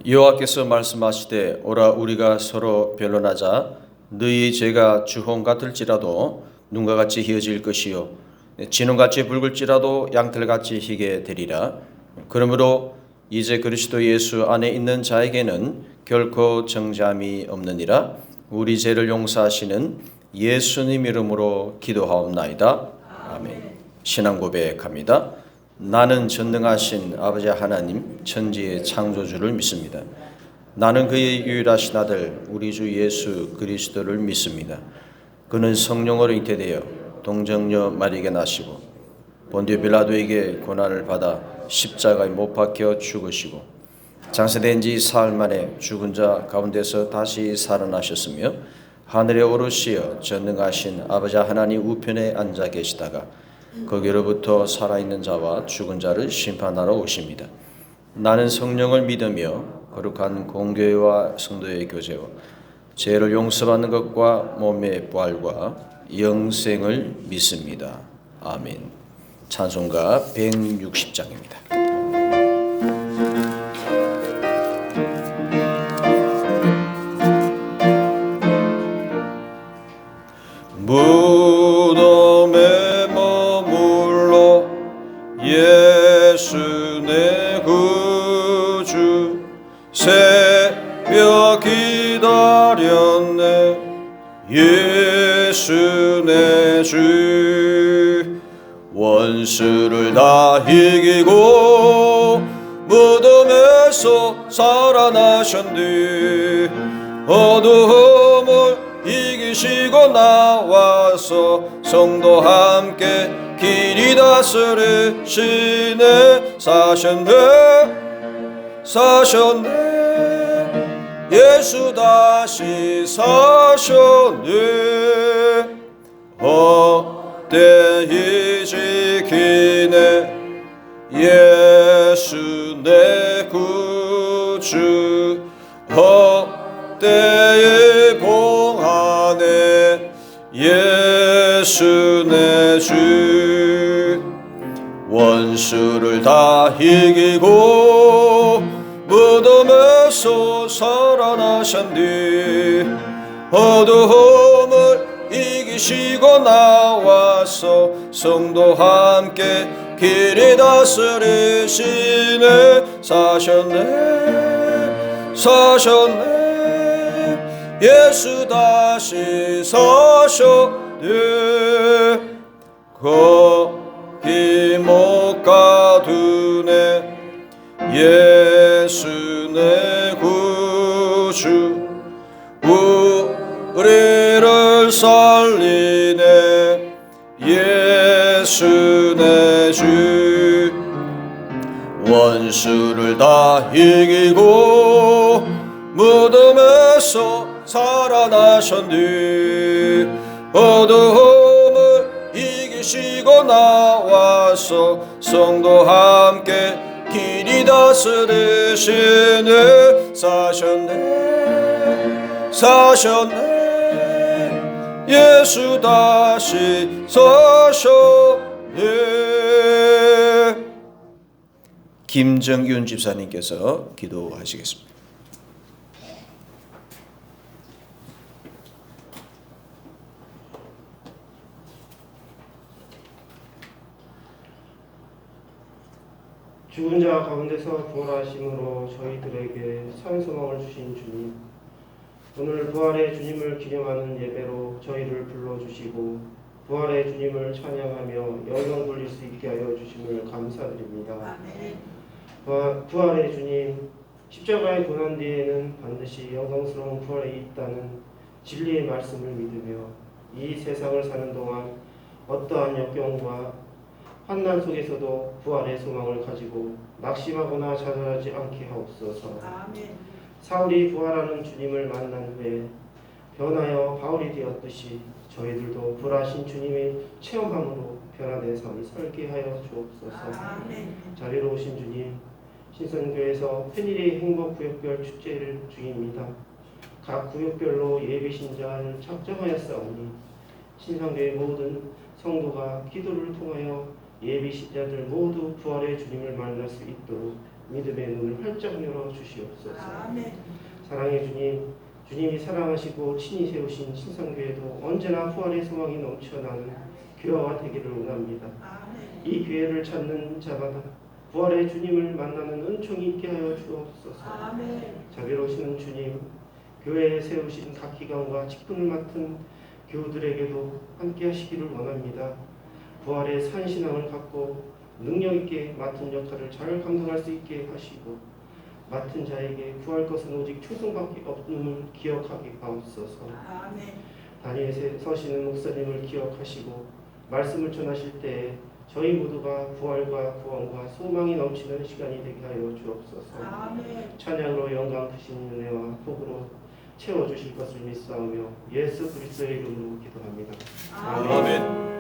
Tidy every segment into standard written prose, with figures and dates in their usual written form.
여호와께서 말씀하시되 오라 우리가 서로 변론하자. 너희의 죄가 주홍 같을지라도 눈과 같이 희어질 것이요 진홍같이 붉을지라도 양털같이 희게 되리라. 그러므로 이제 그리스도 예수 안에 있는 자에게는 결코 정죄함이 없느니라. 우리 죄를 용서하시는 예수님 이름으로 기도하옵나이다. 아멘. 신앙 고백합니다. 나는 전능하신 아버지 하나님 천지의 창조주를 믿습니다. 나는 그의 유일하신 아들 우리 주 예수 그리스도를 믿습니다. 그는 성령으로 잉태되어 동정녀 마리에게 나시고 본디오 빌라도에게 고난을 받아 십자가에 못 박혀 죽으시고 장사된 지 사흘 만에 죽은 자 가운데서 다시 살아나셨으며 하늘에 오르시어 전능하신 아버지 하나님 우편에 앉아 계시다가 거기로부터 살아있는 자와 죽은 자를 심판하러 오십니다. 나는 성령을 믿으며 거룩한 공교회와 성도의 교제와 죄를 용서받는 것과 몸의 부활과 영생을 믿습니다. 아멘. 찬송가 160장입니다. 무덤에 머물러 예수 내 구주 새벽 기다렸네. 예수 내 주 원수를 다 이기고 무덤에서 살아나셨네. 어두움을 이기시고 나와서 성도 함께 길이 다스리시네. 사셨네 예수 다시 사셨네. 헛되이 지키네 예수 내 구주 헛되이 봉하네 예수 내 주 원수를 다 이기고 무덤에서 살아나셨네. 어두움을 이기시고 나와서 성도 함께 길이 다스리시네. 사셨네 예수 다시 사셨네. 거기 못 가두네 예수 내 구주 우리를 살리네 예수 내 주 원수를 다 이기고 무덤에서 살아나셨네. 어두움을 이기시고 나와서 성도 함께 길이 다스리시네. 사셨네 예수 다시 사셨네. 김정윤 집사님께서 기도하시겠습니다. 죽은 자 가운데서 부활하심으로 저희들에게 산 소망을 주신 주님, 오늘 부활의 주님을 기념하는 예배로 저희를 불러주시고 부활의 주님을 찬양하며 영광 돌릴 수 있게 하여 주심을 감사드립니다. 아멘. 부활의 주님, 십자가의 고난 뒤에는 반드시 영광스러운 부활이 있다는 진리의 말씀을 믿으며 이 세상을 사는 동안 어떠한 역경과 환난 속에서도 부활의 소망을 가지고 낙심하거나 좌절하지 않게 하옵소서. 아멘. 사울이 부활하는 주님을 만난 후에 변하여 바울이 되었듯이 저희들도 부활하신 주님의 체험함으로 변화된 삶을 살게 하여 주옵소서. 아멘. 자비로우신 주님, 신선교회에서 페니리 행복구역별 축제를 중입니다. 각 구역별로 예배신자를 작정하였사오니 신상교회 모든 성도가 기도를 통하여 예비신자들 모두 부활의 주님을 만날 수 있도록 믿음의 눈을 활짝 열어 주시옵소서. 아멘. 사랑의 주님, 주님이 사랑하시고 친히 세우신 신성교회도 언제나 부활의 소망이 넘쳐나는 교회가 되기를 원합니다. 아멘. 이 교회를 찾는 자마다 부활의 주님을 만나는 은총이 있게 하여 주옵소서. 아멘. 자비로우시는 주님, 교회에 세우신 각 기관과 직분을 맡은 교우들에게도 함께 하시기를 원합니다. 부활의 산신앙을 갖고 능력 있게 맡은 역할을 잘 감당할 수 있게 하시고 맡은 자에게 구할 것은 오직 충성밖에 없음을 기억하게 하옵소서. 아멘. 다니엘에 서시는 목사님을 기억하시고 말씀을 전하실 때에 저희 모두가 부활과 구원과 소망이 넘치는 시간이 되게 하여 주옵소서. 아멘. 찬양으로 영광 크신 은혜와 복으로 채워주실 것을 믿사오며 예수 그리스도의 이름으로 기도합니다. 아멘.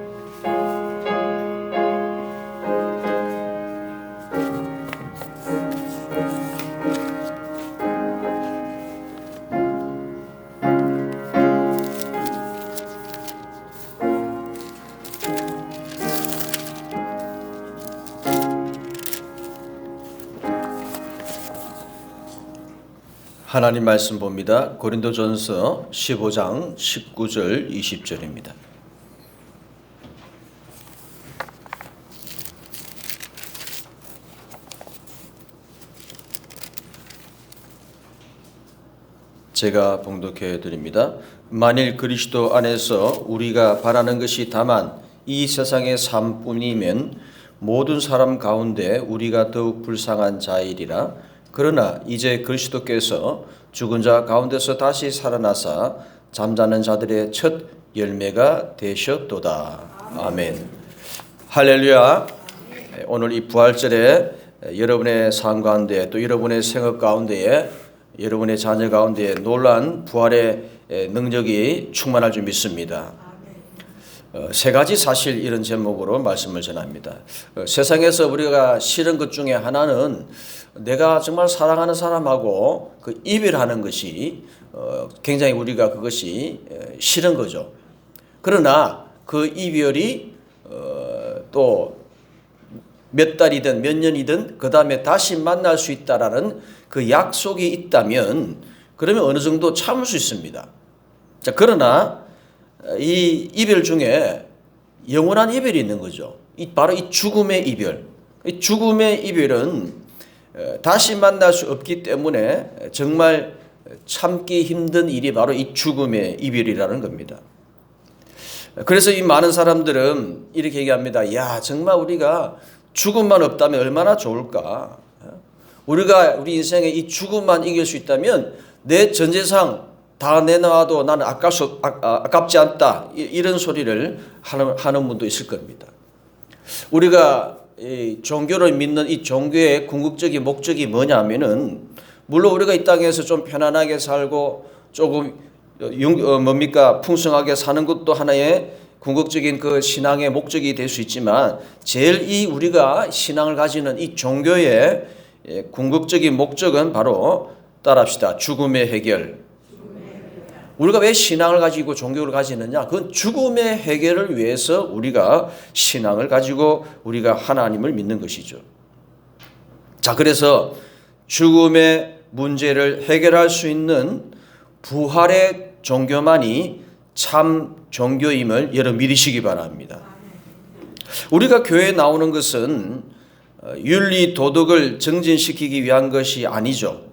하나님 말씀 봅니다. 고린도전서 15장 19절 20절입니다. 제가 봉독해 드립니다. 만일 그리스도 안에서 우리가 바라는 것이 다만 이 세상의 삶뿐이면 모든 사람 가운데 우리가 더욱 불쌍한 자이리라. 그러나 이제 그리스도께서 죽은 자 가운데서 다시 살아나사 잠자는 자들의 첫 열매가 되셨도다. 아멘. 할렐루야. 오늘 이 부활절에 여러분의 삶 가운데 또 여러분의 생업 가운데에 여러분의 자녀 가운데 놀라운 부활의 능력이 충만할 줄 믿습니다. 세 가지 사실 이런 제목으로 말씀을 전합니다. 세상에서 우리가 싫은 것 중에 하나는 내가 정말 사랑하는 사람하고 그 이별하는 것이 굉장히 우리가 그것이 싫은 거죠. 그러나 그 이별이 또 몇 달이든 몇 년이든 그 다음에 다시 만날 수 있다라는 그 약속이 있다면 그러면 어느 정도 참을 수 있습니다. 자, 그러나 이 이별 중에 영원한 이별이 있는 거죠. 바로 이 죽음의 이별. 이 죽음의 이별은 다시 만날 수 없기 때문에 정말 참기 힘든 일이 바로 이 죽음의 이별이라는 겁니다. 그래서 이 많은 사람들은 이렇게 얘기합니다. 야, 정말 우리가 죽음만 없다면 얼마나 좋을까. 우리가 우리 인생에 이 죽음만 이길 수 있다면 내 전 재산 다 내놔도 나는 아깝지 않다. 이런 소리를 하는 분도 있을 겁니다. 우리가 이 종교를 믿는 이 종교의 궁극적인 목적이 뭐냐면은 물론 우리가 이 땅에서 좀 편안하게 살고 조금 풍성하게 사는 것도 하나의 궁극적인 그 신앙의 목적이 될 수 있지만 제일 우리가 신앙을 가지는 이 종교의 궁극적인 목적은 바로 따라합시다. 죽음의 해결. 우리가 왜 신앙을 가지고 종교를 가지느냐? 그건 죽음의 해결을 위해서 우리가 신앙을 가지고 우리가 하나님을 믿는 것이죠. 자, 그래서 죽음의 문제를 해결할 수 있는 부활의 종교만이 참 종교임을 여러분 믿으시기 바랍니다. 우리가 교회에 나오는 것은 윤리 도덕을 정진시키기 위한 것이 아니죠.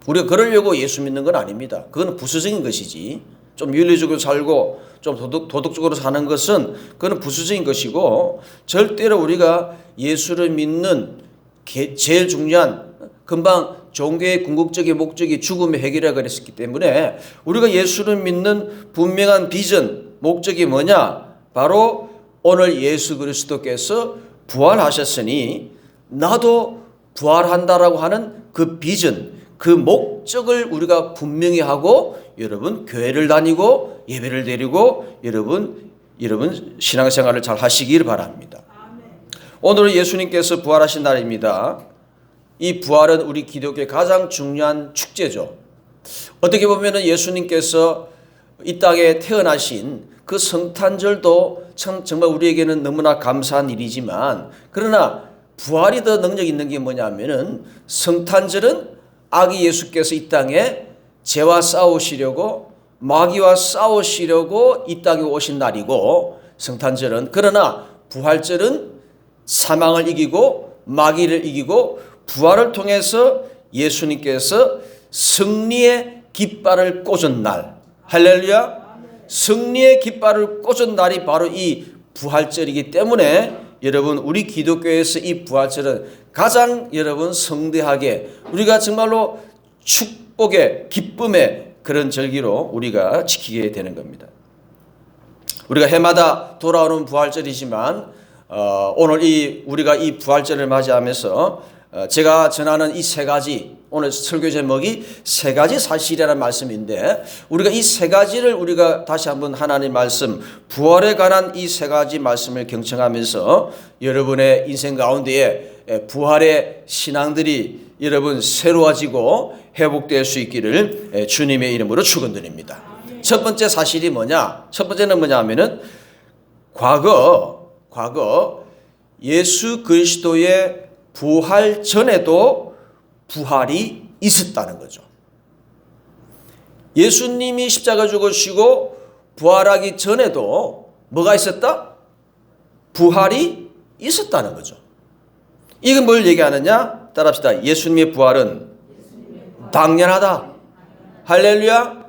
우리가 그러려고 예수 믿는 건 아닙니다. 그건 부수적인 것이지. 좀 윤리적으로 살고 좀 도덕적으로 사는 것은 그건 부수적인 것이고 절대로 우리가 예수를 믿는 제일 중요한 금방 종교의 궁극적인 목적이 죽음의 해결이라고 그랬기 때문에 우리가 예수를 믿는 분명한 비전, 목적이 뭐냐? 바로 오늘 예수 그리스도께서 부활하셨으니 나도 부활한다라고 하는 그 비전, 그 목적을 우리가 분명히 하고 여러분 교회를 다니고 예배를 드리고 여러분 신앙생활을 잘 하시길 바랍니다. 오늘은 예수님께서 부활하신 날입니다. 이 부활은 우리 기독교의 가장 중요한 축제죠. 어떻게 보면 예수님께서 이 땅에 태어나신 그 성탄절도 참 정말 우리에게는 너무나 감사한 일이지만 그러나 부활이 더 능력 있는 게 뭐냐면은 성탄절은 아기 예수께서 이 땅에 죄와 싸우시려고 마귀와 싸우시려고 이 땅에 오신 날이고 성탄절은, 그러나 부활절은 사망을 이기고 마귀를 이기고 부활을 통해서 예수님께서 승리의 깃발을 꽂은 날, 할렐루야, 승리의 깃발을 꽂은 날이 바로 이 부활절이기 때문에 여러분, 우리 기독교에서 이 부활절은 가장 여러분 성대하게 우리가 정말로 축복의 기쁨의 그런 절기로 우리가 지키게 되는 겁니다. 우리가 해마다 돌아오는 부활절이지만 오늘 우리가 이 부활절을 맞이하면서 제가 전하는 이 세 가지, 오늘 설교 제목이 세 가지 사실이라는 말씀인데, 우리가 이 세 가지를 우리가 다시 한번 하나님 말씀, 부활에 관한 이 세 가지 말씀을 경청하면서 여러분의 인생 가운데에 부활의 신앙들이 여러분 새로워지고 회복될 수 있기를 주님의 이름으로 축원드립니다. 첫 번째 사실이 뭐냐? 첫 번째는 뭐냐면은 과거 예수 그리스도의 부활 전에도 부활이 있었다는 거죠. 예수님이 십자가 죽으시고 부활하기 전에도 뭐가 있었다? 부활이 있었다는 거죠. 이건 뭘 얘기하느냐? 따라합시다. 예수님의 부활은 당연하다. 할렐루야.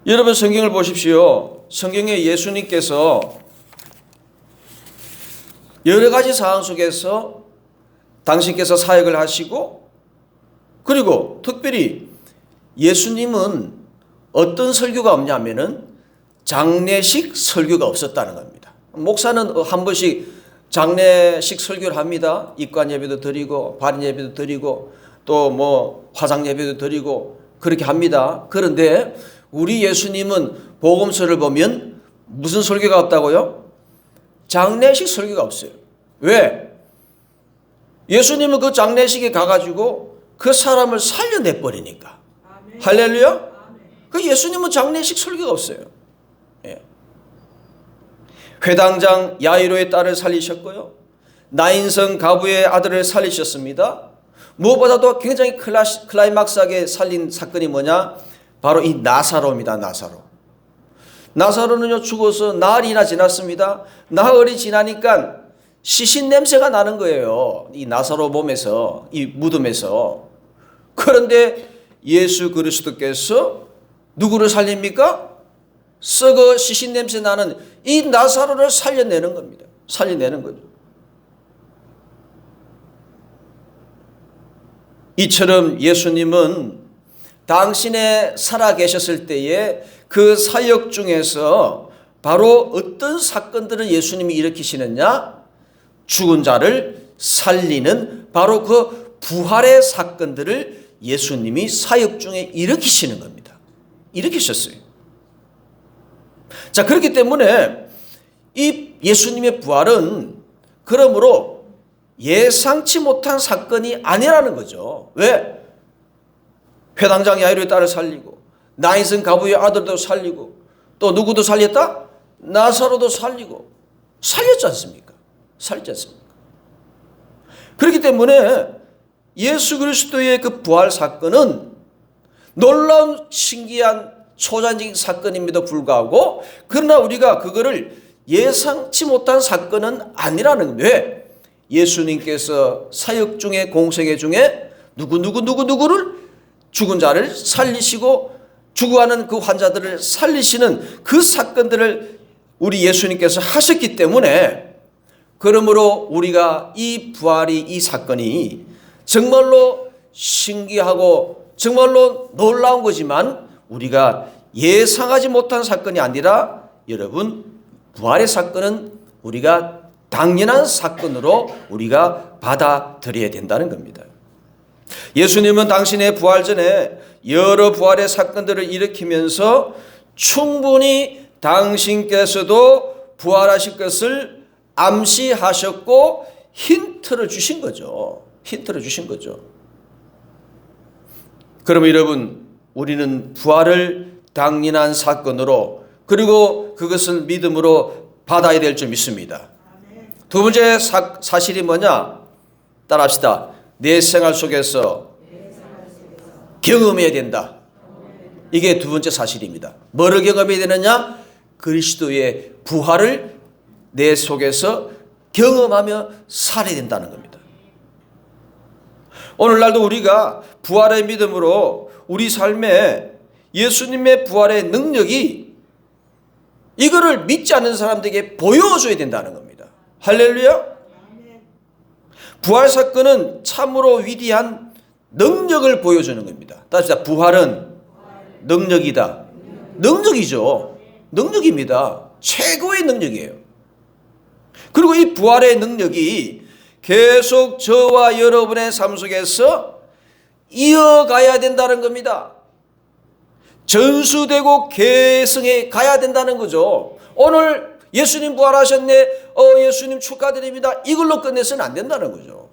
여러분 성경을 보십시오. 성경에 예수님께서 여러 가지 상황 속에서 당신께서 사역을 하시고, 그리고 특별히 예수님은 어떤 설교가 없냐면은 장례식 설교가 없었다는 겁니다. 목사는 한 번씩 장례식 설교를 합니다. 입관 예배도 드리고 발인 예배도 드리고 또 뭐 화상 예배도 드리고 그렇게 합니다. 그런데 우리 예수님은 복음서를 보면 무슨 설교가 없다고요? 장례식 설교가 없어요. 왜? 예수님은 그 장례식에 가가지고 그 사람을 살려내버리니까. 아멘. 할렐루야? 아멘. 그 예수님은 장례식 설교가 없어요. 예. 회당장 야이로의 딸을 살리셨고요. 나인성 가부의 아들을 살리셨습니다. 무엇보다도 굉장히 클라이막스하게 살린 사건이 뭐냐? 바로 이 나사로입니다. 나사로는요 죽어서 나흘이나 지났습니다. 나흘이 지나니까 시신 냄새가 나는 거예요. 이 나사로 몸에서, 이 무덤에서. 그런데 예수 그리스도께서 누구를 살립니까? 썩어 시신 냄새 나는 이 나사로를 살려내는 겁니다. 살려내는 거죠. 이처럼 예수님은 당신의 살아 계셨을 때에 그 사역 중에서 바로 어떤 사건들을 예수님이 일으키시느냐? 죽은 자를 살리는 바로 그 부활의 사건들을 예수님이 사역 중에 일으키시는 겁니다. 일으키셨어요. 자, 그렇기 때문에 이 예수님의 부활은 그러므로 예상치 못한 사건이 아니라는 거죠. 왜? 회당장 야이로의 딸을 살리고 나인성 가부의 아들도 살리고 또 누구도 살렸다? 나사로도 살리고 살렸지 않습니까? 살렸지 않습니까? 그렇기 때문에 예수 그리스도의 그 부활 사건은 놀라운 신기한 초자연적인 사건임에도 불구하고, 그러나 우리가 그거를 예상치 못한 사건은 아니라는 거예요. 왜? 예수님께서 사역 중에 공생애 중에 누구를 죽은 자를 살리시고 죽어가는 그 환자들을 살리시는 그 사건들을 우리 예수님께서 하셨기 때문에, 그러므로 우리가 이 부활이, 이 사건이 정말로 신기하고 정말로 놀라운 거지만 우리가 예상하지 못한 사건이 아니라, 여러분, 부활의 사건은 우리가 당연한 사건으로 우리가 받아들여야 된다는 겁니다. 예수님은 당신의 부활 전에 여러 부활의 사건들을 일으키면서 충분히 당신께서도 부활하실 것을 암시하셨고 힌트를 주신 거죠. 그러면 여러분, 우리는 부활을 당연한 사건으로, 그리고 그것을 믿음으로 받아야 될 줄 믿습니다. 두 번째 사실이 뭐냐? 따라합시다. 내 생활 속에서 경험해야 된다. 이게 두 번째 사실입니다. 뭐를 경험해야 되느냐? 그리스도의 부활을 내 속에서 경험하며 살아야 된다는 겁니다. 오늘날도 우리가 부활의 믿음으로 우리 삶에 예수님의 부활의 능력이 이거를 믿지 않는 사람들에게 보여줘야 된다는 겁니다. 할렐루야. 부활 사건은 참으로 위대한 능력을 보여주는 겁니다. 따라서 부활은 능력이다. 능력이죠. 능력입니다. 최고의 능력이에요. 그리고 이 부활의 능력이 계속 저와 여러분의 삶 속에서 이어가야 된다는 겁니다. 전수되고 계승해 가야 된다는 거죠. 오늘 예수님 부활하셨네. 예수님 축하드립니다. 이걸로 끝내서는 안 된다는 거죠.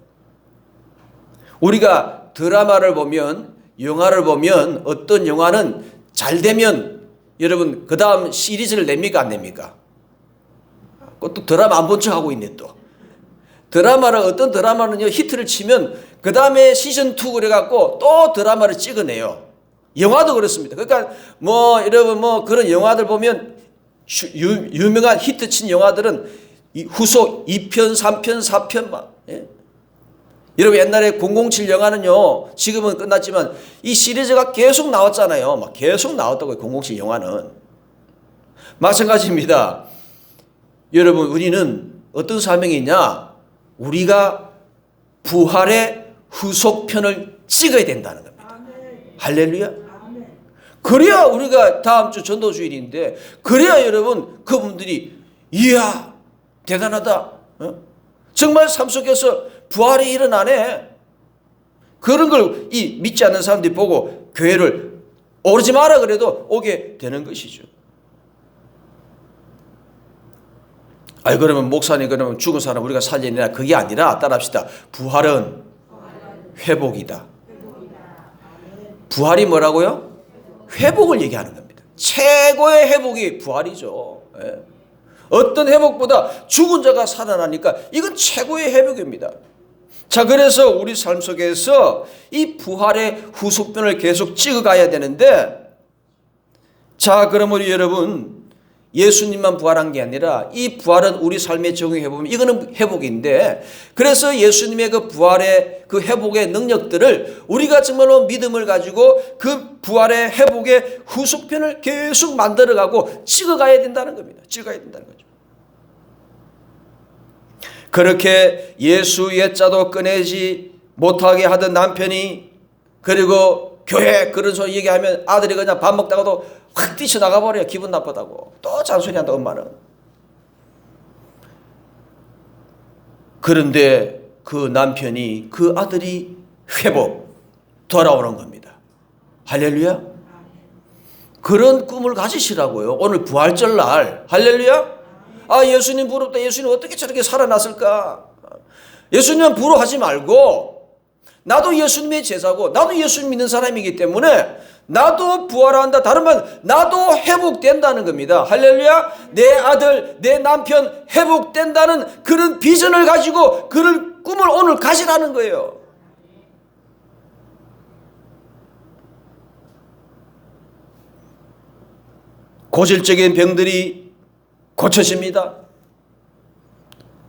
우리가 드라마를 보면, 영화를 보면, 어떤 영화는 잘 되면 여러분 그 다음 시리즈를 냅니까 안 냅니까? 또 드라마 안 본 척 하고 있네 또. 드라마를 어떤 드라마는요 히트를 치면 그 다음에 시즌 2 그래갖고 또 드라마를 찍어내요. 영화도 그렇습니다. 그러니까 여러분 그런 영화들 보면 유명한 히트 친 영화들은 후속 2편, 3편, 4편 막. 예? 여러분 옛날에 007 영화는요 지금은 끝났지만 이 시리즈가 계속 나왔잖아요. 막 계속 나왔다고요. 007 영화는. 마찬가지입니다. 여러분 우리는 어떤 사명이 있냐? 우리가 부활의 후속편을 찍어야 된다는 겁니다. 할렐루야. 그래야 우리가 다음 주 전도주일인데 그래야 여러분 그분들이 이야 대단하다. 정말 삶 속에서 부활이 일어나네. 그런 걸 이 믿지 않는 사람들이 보고 교회를 오르지 마라 그래도 오게 되는 것이죠. 그러면 목사님 그러면 죽은 사람 우리가 살리느냐 그게 아니라 따라합시다. 부활은 회복이다. 부활이 뭐라고요? 회복을 얘기하는 겁니다. 최고의 회복이 부활이죠. 예. 어떤 회복보다 죽은 자가 살아나니까 이건 최고의 회복입니다. 자, 그래서 우리 삶 속에서 이 부활의 후속편을 계속 찍어가야 되는데, 자, 그럼 우리 여러분 예수님만 부활한 게 아니라 이 부활은 우리 삶에 적용해 보면 이거는 회복인데, 그래서 예수님의 그 부활의 그 회복의 능력들을 우리가 정말로 믿음을 가지고 그 부활의 회복의 후속편을 계속 만들어가고 찍어가야 된다는 겁니다. 찍어가야 된다는 거죠. 그렇게 예수 옛자도 꺼내지 못하게 하던 남편이, 그리고 교회 그런 소리 얘기하면 아들이 그냥 밥 먹다가도 확 뛰쳐나가 버려요. 기분 나쁘다고. 또 잔소리한다 엄마는. 그런데 그 남편이, 그 아들이 회복 돌아오는 겁니다. 할렐루야. 그런 꿈을 가지시라고요. 오늘 부활절날. 할렐루야. 예수님 부럽다. 예수님 어떻게 저렇게 살아났을까? 예수님은 부러워하지 말고, 나도 예수님의 제자고 나도 예수님 믿는 사람이기 때문에 나도 부활한다. 다른 말 나도 회복된다는 겁니다. 할렐루야. 내 아들, 내 남편 회복된다는 그런 비전을 가지고 그런 꿈을 오늘 가지라는 거예요. 고질적인 병들이 고쳐집니다.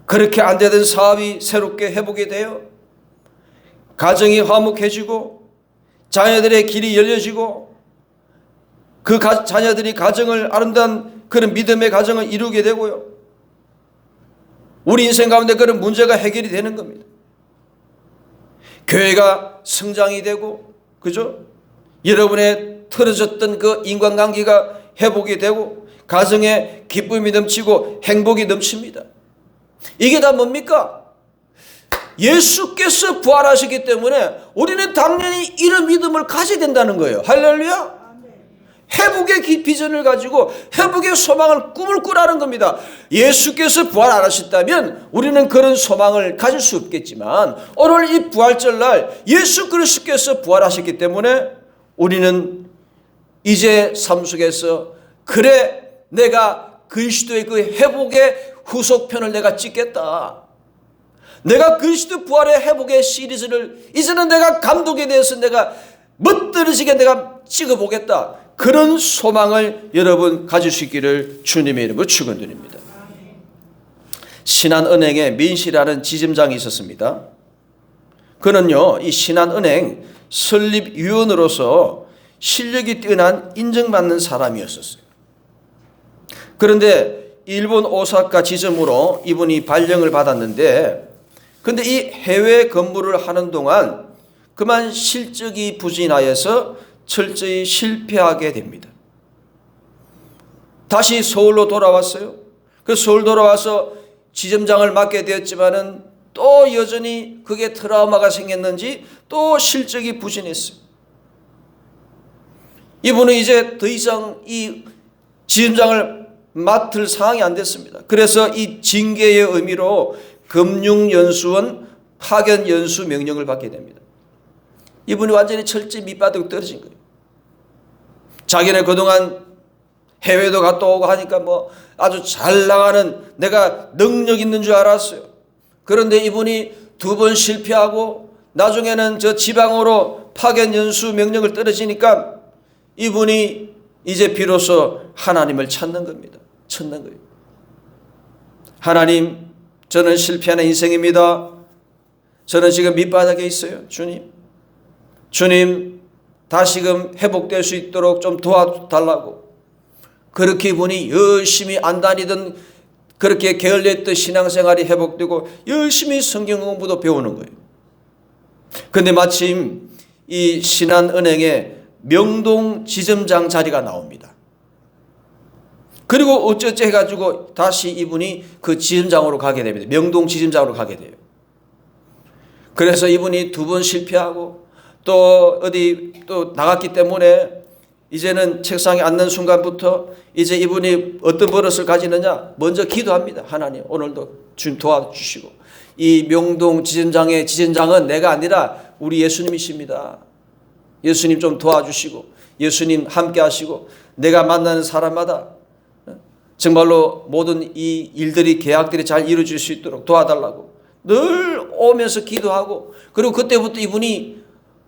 그렇게 안 되던 사업이 새롭게 회복이 돼요. 가정이 화목해지고 자녀들의 길이 열려지고 그 자녀들이 가정을 아름다운 그런 믿음의 가정을 이루게 되고요. 우리 인생 가운데 그런 문제가 해결이 되는 겁니다. 교회가 성장이 되고, 그죠? 여러분의 틀어졌던 그 인간관계가 회복이 되고 가정에 기쁨이 넘치고 행복이 넘칩니다. 이게 다 뭡니까? 예수께서 부활하시기 때문에 우리는 당연히 이런 믿음을 가져야 된다는 거예요. 할렐루야. 회복의 비전을 가지고 회복의 소망을 꿈을 꾸라는 겁니다. 예수께서 부활 안 하셨다면 우리는 그런 소망을 가질 수 없겠지만 오늘 이 부활절날 예수 그리스도께서 부활하셨기 때문에 우리는 이제 삶 속에서 그래 내가 그리스도의 그 회복의 후속편을 내가 찍겠다. 내가 그리스도 부활의 회복의 시리즈를 이제는 내가 감독에 대해서 내가 멋들어지게 내가 찍어보겠다. 그런 소망을 여러분 가질 수 있기를 주님의 이름으로 축원드립니다. 신한은행에 민씨라는 지점장이 있었습니다. 그는요, 이 신한은행 설립위원으로서 실력이 뛰어난 인정받는 사람이었었어요. 그런데 일본 오사카 지점으로 이분이 발령을 받았는데, 근데 이 해외 근무를 하는 동안 그만 실적이 부진하여서 철저히 실패하게 됩니다. 다시 서울로 돌아왔어요. 그 서울 돌아와서 지점장을 맡게 되었지만은 또 여전히 그게 트라우마가 생겼는지 또 실적이 부진했어요. 이분은 이제 더 이상 이 지점장을 맡을 상황이 안 됐습니다. 그래서 이 징계의 의미로 금융연수원 파견연수 명령을 받게 됩니다. 이분이 완전히 철저히 밑바닥 떨어진 거예요. 자기는 그동안 해외도 갔다 오고 하니까 뭐 아주 잘 나가는 내가 능력 있는 줄 알았어요. 그런데 이분이 2번 실패하고 나중에는 저 지방으로 파견연수 명령을 떨어지니까 이분이 이제 비로소 하나님을 찾는 겁니다. 찾는 거예요. 하나님, 저는 실패하는 인생입니다. 저는 지금 밑바닥에 있어요. 주님, 다시금 회복될 수 있도록 좀 도와달라고. 그렇게 이분이 열심히 안 다니던 그렇게 게을렸던 신앙생활이 회복되고 열심히 성경 공부도 배우는 거예요. 그런데 마침 이 신한은행에 명동 지점장 자리가 나옵니다. 그리고 어쩌지 해가지고 다시 이분이 그 지점장으로 가게 됩니다. 명동 지점장으로 가게 돼요. 그래서 이분이 2번 실패하고 또 어디 또 나갔기 때문에 이제는 책상에 앉는 순간부터 이제 이분이 어떤 버릇을 가지느냐, 먼저 기도합니다. 하나님, 오늘도 주님 도와주시고, 이 명동 지점장의 지점장은 내가 아니라 우리 예수님이십니다. 예수님 좀 도와주시고, 예수님 함께 하시고, 내가 만나는 사람마다 정말로 모든 이 일들이, 계약들이 잘 이루어질 수 있도록 도와달라고 늘 오면서 기도하고, 그리고 그때부터 이분이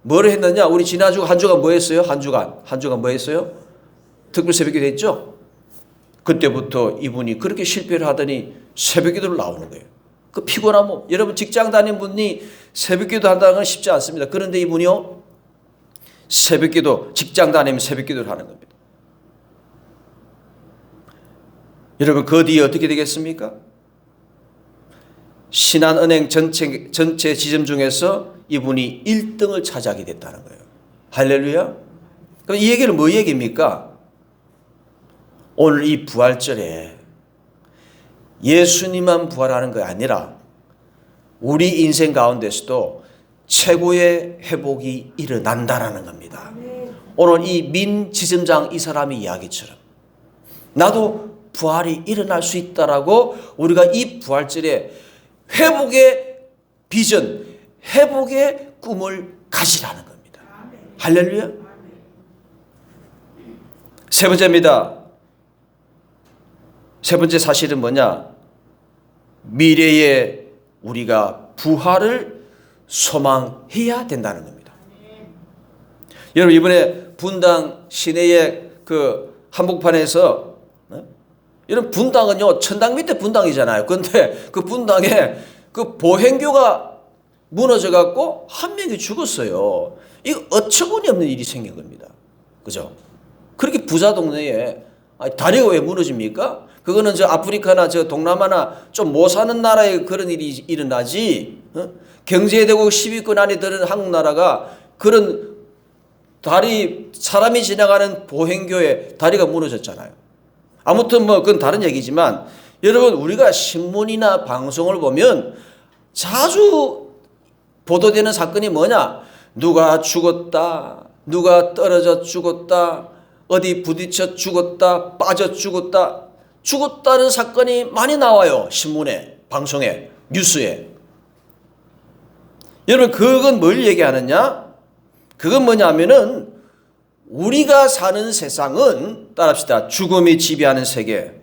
뭘 했느냐? 우리 지난주 한 주간 뭐 했어요? 한 주간 뭐 했어요? 특별 새벽기도 했죠? 그때부터 이분이 그렇게 실패를 하더니 새벽기도를 나오는 거예요. 그 피곤한 몸. 여러분 직장 다니는 분이 새벽기도 한다는 건 쉽지 않습니다. 그런데 이분이요, 새벽기도, 직장 다니면 새벽기도를 하는 겁니다. 여러분 그 뒤에 어떻게 되겠습니까? 신한은행 전체 지점 중에서 이분이 1등을 차지하게 됐다는 거예요. 할렐루야. 그럼 이 얘기는 뭐 얘기입니까? 오늘 이 부활절에 예수님만 부활하는 게 아니라 우리 인생 가운데서도 최고의 회복이 일어난다라는 겁니다. 오늘 이 민 지점장 이 사람의 이야기처럼 나도 부활이 일어날 수 있다라고 우리가 이 부활절에 회복의 비전, 회복의 꿈을 가지라는 겁니다. 할렐루야. 세 번째입니다. 세 번째 사실은 뭐냐? 미래에 우리가 부활을 소망해야 된다는 겁니다. 여러분 이번에 분당 시내의 그 한복판에서 이런 분당은요, 천당 밑에 분당이잖아요. 그런데 그 분당에 그 보행교가 무너져갖고 한 명이 죽었어요. 이거 어처구니 없는 일이 생긴 겁니다. 그죠? 그렇게 부자 동네에 다리가 왜 무너집니까? 그거는 저 아프리카나 저 동남아나 좀 못 사는 나라에 그런 일이 일어나지, 경제대국 10위권 안에 드는 한국 나라가 그런 사람이 지나가는 보행교에 다리가 무너졌잖아요. 아무튼 뭐 그건 다른 얘기지만 여러분 우리가 신문이나 방송을 보면 자주 보도되는 사건이 뭐냐? 누가 죽었다, 누가 떨어져 죽었다, 어디 부딪혀 죽었다, 빠져 죽었다, 죽었다는 사건이 많이 나와요. 신문에, 방송에, 뉴스에. 여러분 그건 뭘 얘기하느냐? 그건 뭐냐면은 우리가 사는 세상은, 따라합시다, 죽음이 지배하는 세계.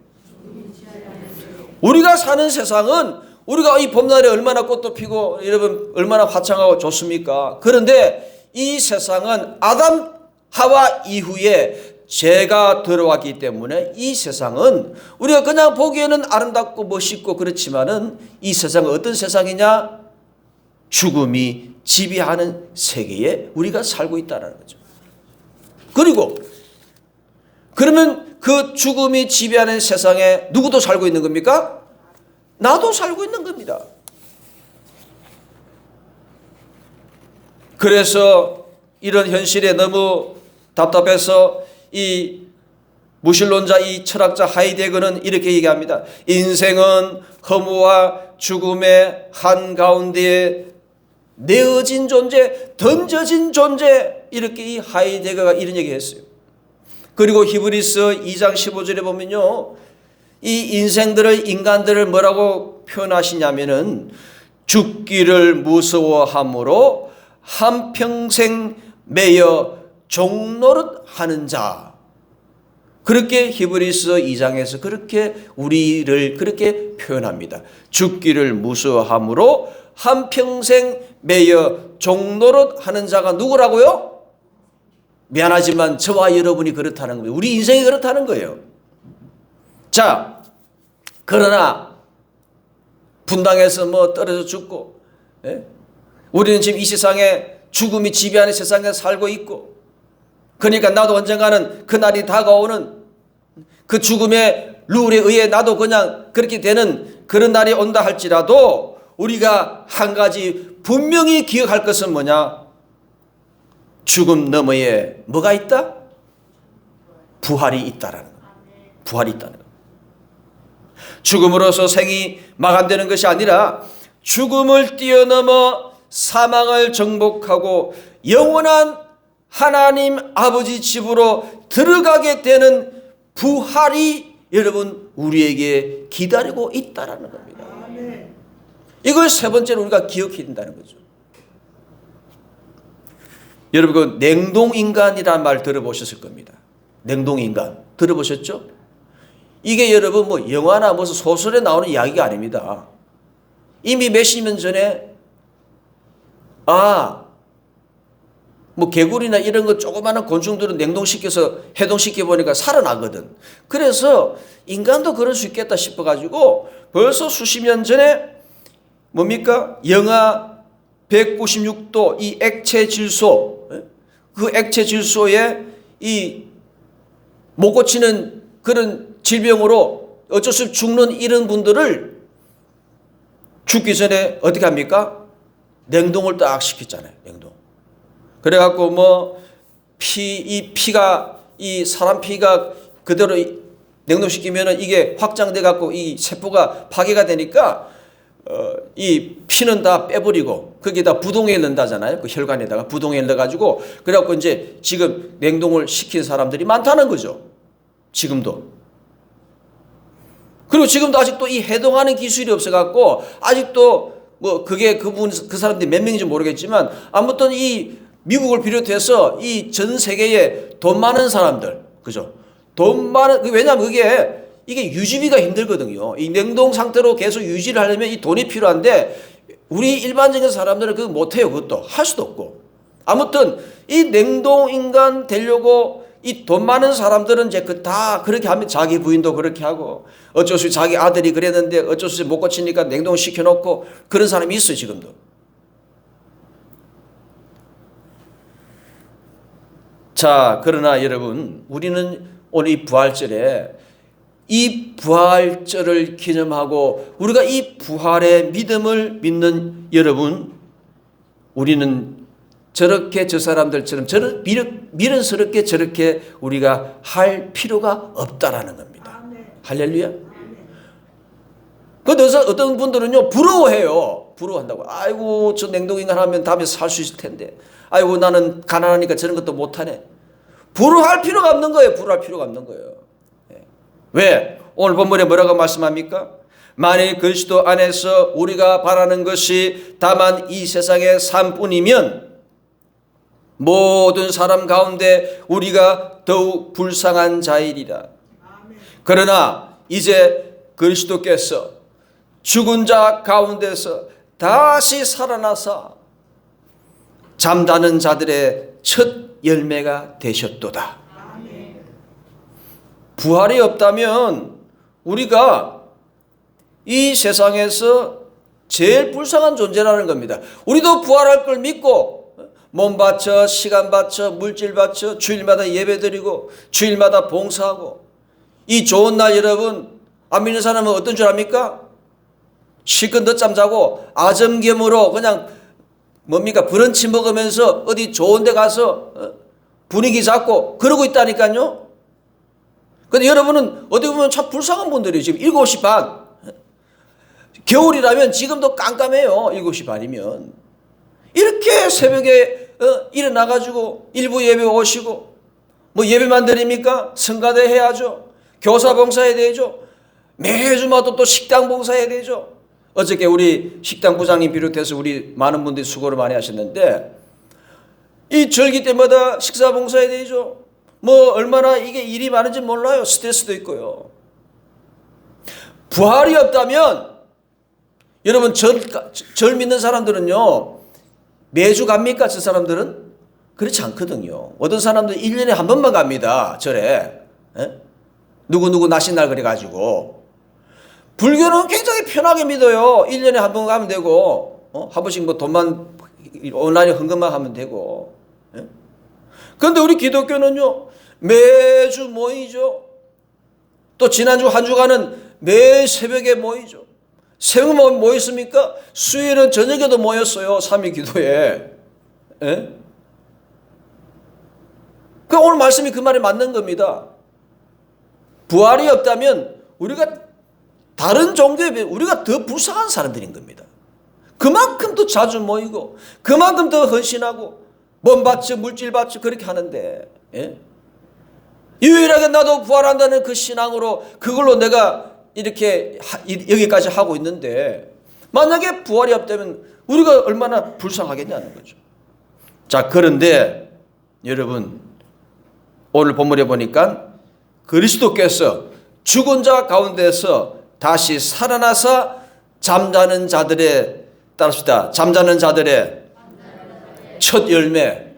우리가 사는 세상은 우리가 이 봄날에 얼마나 꽃도 피고 여러분 얼마나 화창하고 좋습니까? 그런데 이 세상은 아담 하와 이후에 죄가 들어왔기 때문에 이 세상은 우리가 그냥 보기에는 아름답고 멋있고 그렇지만은 이 세상은 어떤 세상이냐? 죽음이 지배하는 세계에 우리가 살고 있다는 거죠. 그리고 그러면 그 죽음이 지배하는 세상에 누구도 살고 있는 겁니까? 나도 살고 있는 겁니다. 그래서 이런 현실에 너무 답답해서 이 무신론자, 이 철학자 하이데거는 이렇게 얘기합니다. 인생은 허무와 죽음의 한가운데에 내어진 존재, 던져진 존재, 이렇게 이 하이데거가 이런 얘기 했어요. 그리고 히브리서 2장 15절에 보면요, 이 인간들을 뭐라고 표현하시냐면은 죽기를 무서워함으로 한평생 매여 종노릇 하는 자. 그렇게 히브리서 2장에서 그렇게 우리를 그렇게 표현합니다. 죽기를 무서워함으로 한평생 매여 종노릇 하는 자가 누구라고요? 미안하지만 저와 여러분이 그렇다는 거예요. 우리 인생이 그렇다는 거예요. 자, 그러나 분당해서 뭐 떨어져 죽고, 예? 우리는 지금 이 세상에 죽음이 지배하는 세상에 살고 있고, 그러니까 나도 언젠가는 그날이 다가오는 그 죽음의 룰에 의해 나도 그냥 그렇게 되는 그런 날이 온다 할지라도 우리가 한 가지 분명히 기억할 것은 뭐냐? 죽음 너머에 뭐가 있다? 부활이 있다라는 거. 부활이 있다는 거. 죽음으로서 생이 마감되는 것이 아니라 죽음을 뛰어넘어 사망을 정복하고 영원한 하나님 아버지 집으로 들어가게 되는 부활이 여러분 우리에게 기다리고 있다라는 겁니다. 이걸 세 번째로 우리가 기억해야 된다는 거죠. 여러분 그 냉동인간이라는 말 들어보셨을 겁니다. 냉동인간 들어보셨죠? 이게 여러분 뭐 영화나 무슨 소설에 나오는 이야기가 아닙니다. 이미 몇십 년 전에 뭐 개구리나 이런 거 조그마한 곤충들은 냉동시켜서 해동시켜 보니까 살아나거든. 그래서 인간도 그럴 수 있겠다 싶어가지고 벌써 수십 년 전에 뭡니까? 영하 196도 이 액체 질소, 그 액체 질소에 이 못 고치는 그런 질병으로 어쩔 수 없이 죽는 이런 분들을 죽기 전에 어떻게 합니까? 냉동을 딱 시켰잖아요. 냉동. 그래갖고 뭐 이 사람 피가 그대로 냉동시키면은 이게 확장돼 갖고 이 세포가 파괴가 되니까 이 피는 다 빼버리고 거기다 부동액을 넣는다잖아요. 그 혈관에다가 부동액을 넣어가지고 그래갖고 이제 지금 냉동을 시킨 사람들이 많다는 거죠. 지금도. 그리고 지금도 아직도 이 해동하는 기술이 없어갖고 아직도 뭐 그게 그 사람들이 몇 명인지 모르겠지만 아무튼 이 미국을 비롯해서 이 전 세계에 돈 많은 사람들, 그죠? 왜냐하면 이게 유지비가 힘들거든요. 이 냉동 상태로 계속 유지를 하려면 이 돈이 필요한데 우리 일반적인 사람들은 그거 못해요. 그것도 할 수도 없고. 아무튼 이 냉동 인간 되려고 이 돈 많은 사람들은 이제 다 그렇게 하면 자기 부인도 그렇게 하고 어쩔 수 없이 자기 아들이 그랬는데 어쩔 수 없이 못 고치니까 냉동시켜 놓고 그런 사람이 있어요. 지금도. 자, 그러나 여러분 우리는 오늘 이 부활절에 이 부활절을 기념하고 우리가 이 부활의 믿음을 믿는 여러분, 우리는 저렇게 저 사람들처럼 미련스럽게 저렇게 우리가 할 필요가 없다라는 겁니다. 할렐루야. 그래서 어떤 분들은요 부러워해요. 부러워한다고. 아이고 저 냉동인간 하면 다음에 살 수 있을 텐데. 아이고 나는 가난하니까 저런 것도 못하네. 부러워할 필요가 없는 거예요. 부러워할 필요가 없는 거예요. 왜? 오늘 본문에 뭐라고 말씀합니까? 만일 그리스도 안에서 우리가 바라는 것이 다만 이 세상의 삶뿐이면 모든 사람 가운데 우리가 더욱 불쌍한 자이리라. 그러나 이제 그리스도께서 죽은 자 가운데서 다시 살아나사 잠자는 자들의 첫 열매가 되셨도다. 부활이 없다면 우리가 이 세상에서 제일 불쌍한 존재라는 겁니다. 우리도 부활할 걸 믿고 몸 바쳐, 시간 바쳐, 물질 바쳐, 주일마다 예배드리고 주일마다 봉사하고, 이 좋은 날 여러분 안 믿는 사람은 어떤 줄 압니까? 실컷 늦잠 자고 아점겸으로 그냥 뭡니까? 브런치 먹으면서 어디 좋은 데 가서 분위기 잡고 그러고 있다니까요. 근데 여러분은 어디 보면 참 불쌍한 분들이 지금 7시 반, 겨울이라면 지금도 깜깜해요. 7시 반이면 이렇게 새벽에 일어나가지고 일부 예배 오시고, 뭐 예배만 드립니까? 성가대 해야죠. 교사 봉사해야 되죠. 매주마다 또 식당 봉사해야 되죠. 어저께 우리 식당 부장님 비롯해서 우리 많은 분들이 수고를 많이 하셨는데, 이 절기 때마다 식사 봉사해야 되죠. 뭐 얼마나 이게 일이 많은지 몰라요. 스트레스도 있고요. 부활이 없다면 여러분 절 믿는 사람들은요, 매주 갑니까? 저 사람들은 그렇지 않거든요. 어떤 사람들은 1년에 한 번만 갑니다. 절에. 누구누구 나신날 그래가지고. 불교는 굉장히 편하게 믿어요. 1년에 한 번 가면 되고, 한 번씩 뭐 돈만 온라인에 헌금만 하면 되고. 그런데 우리 기독교는요, 매주 모이죠. 또 지난주 한 주간은 매 새벽에 모이죠. 새벽에 모였습니까? 수요일은 저녁에도 모였어요. 3일 기도에. 그 오늘 말씀이 그 말이 맞는 겁니다. 부활이 없다면 우리가 다른 종교에 비해 우리가 더 불쌍한 사람들인 겁니다. 그만큼 더 자주 모이고 그만큼 더 헌신하고 몸 바쳐 물질 바쳐 그렇게 하는데, 유일하게 나도 부활한다는 그 신앙으로 그걸로 내가 이렇게 여기까지 하고 있는데, 만약에 부활이 없다면 우리가 얼마나 불쌍하겠냐는 거죠. 자, 그런데 여러분 오늘 본문에 보니까 그리스도께서 죽은 자 가운데서 다시 살아나서 잠자는 자들의, 따릅시다, 잠자는 자들의 첫 열매.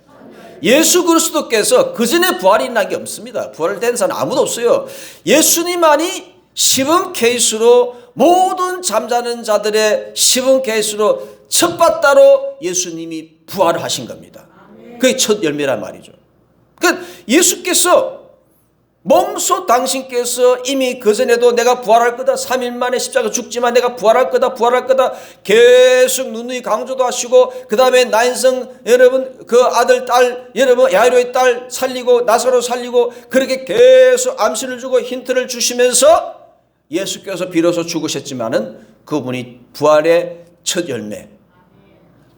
예수 그리스도께서 그 전에 부활이 일어난 게 없습니다. 부활된 사람 아무도 없어요. 예수님만이 시범 케이스로 모든 잠자는 자들의 시범 케이스로 첫 바따로 예수님이 부활을 하신 겁니다. 그게 첫 열매란 말이죠. 그러니까 예수께서 몸소 당신께서 이미 그전에도 내가 부활할 거다, 3일 만에 십자가 죽지만 내가 부활할 거다 계속 누누이 강조도 하시고, 그 다음에 나인성 여러분 그 아들 딸 여러분 야이로의 딸 살리고 나사로 살리고 그렇게 계속 암시를 주고 힌트를 주시면서 예수께서 비로소 죽으셨지만은 그분이 부활의 첫 열매,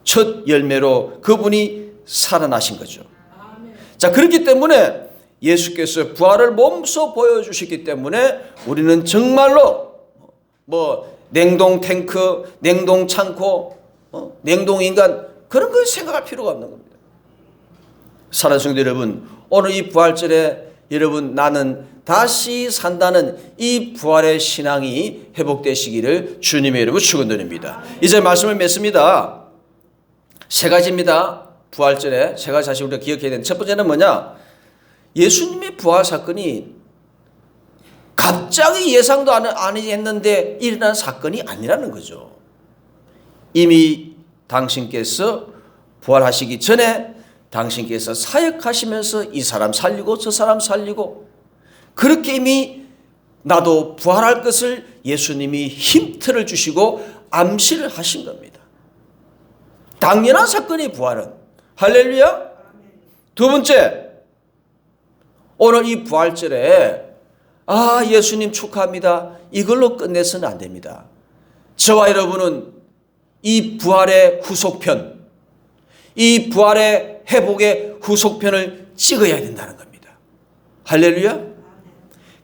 첫 열매로 그분이 살아나신 거죠. 자, 그렇기 때문에 예수께서 부활을 몸소 보여주셨기 때문에 우리는 정말로 뭐 냉동 탱크, 냉동 창고, 냉동 인간 그런 걸 생각할 필요가 없는 겁니다. 사랑하는 성도 여러분, 오늘 이 부활절에 여러분 나는 다시 산다는 이 부활의 신앙이 회복되시기를 주님의 이름으로 축원드립니다. 이제 말씀을 맺습니다. 세 가지입니다. 부활절에 세 가지 사실 우리가 기억해야 되는, 첫 번째는 뭐냐? 예수님의 부활 사건이 갑자기 예상도 안 했는데 일어난 사건이 아니라는 거죠. 이미 당신께서 부활하시기 전에 당신께서 사역하시면서 이 사람 살리고 저 사람 살리고 그렇게 이미 나도 부활할 것을 예수님이 힌트를 주시고 암시를 하신 겁니다. 당연한 사건이 부활은. 할렐루야. 두 번째, 오늘 이 부활절에 예수님 축하합니다, 이걸로 끝내서는 안 됩니다. 저와 여러분은 이 부활의 후속편, 이 부활의 회복의 후속편을 찍어야 된다는 겁니다. 할렐루야.